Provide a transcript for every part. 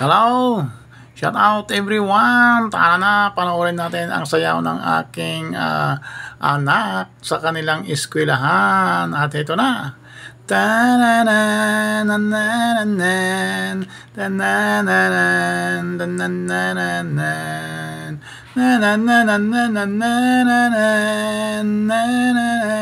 Hello! Shout out everyone! Tara na, panoorin natin ang sayaw ng aking anak sa kanilang eskwelahan. At ito na. Ta-na-na-na-na-na-nan, ta-na-na-nan, ta-na-na-na-nan, na-na-na-na-na-na-na-nan, na-na-na-na-nan,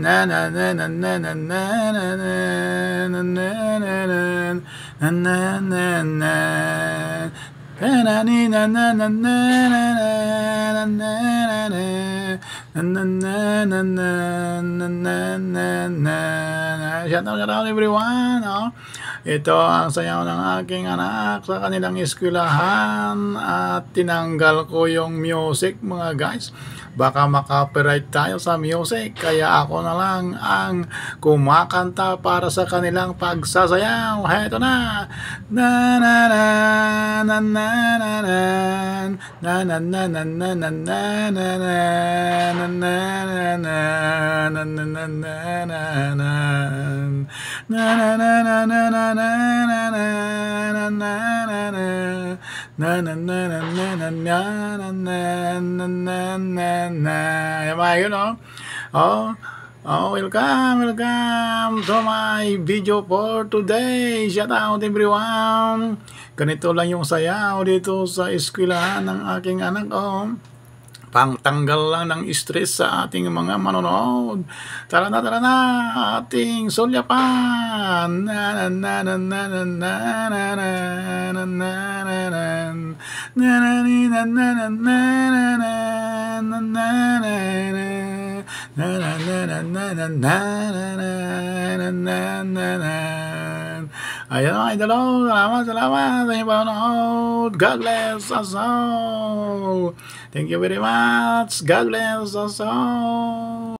na-na-na-na-na-na-nan, na-na-na-na, shout out everyone, no? Ito ang sayaw ng aking anak sa kanilang eskwelahan at tinanggal ko yung music mga guys. Baka makopyright tayo sa music, kaya ako na lang ang kumakanta para sa kanilang pagsasayaw. Heto na. Na na na na na na na na na na na na na na na na na na na na welcome to my video for today. Shout out everyone. Ganito lang yung sayaw dito sa eskwelahan ng aking anak. Pangtanggal lang ng stress sa ating mga manonood. Tara na, ating sulyapan. Na na na na na na na na na na na. Ayan mga idolo, salamat sa inyong panonood. God bless us all. Thank you very much. God bless us all.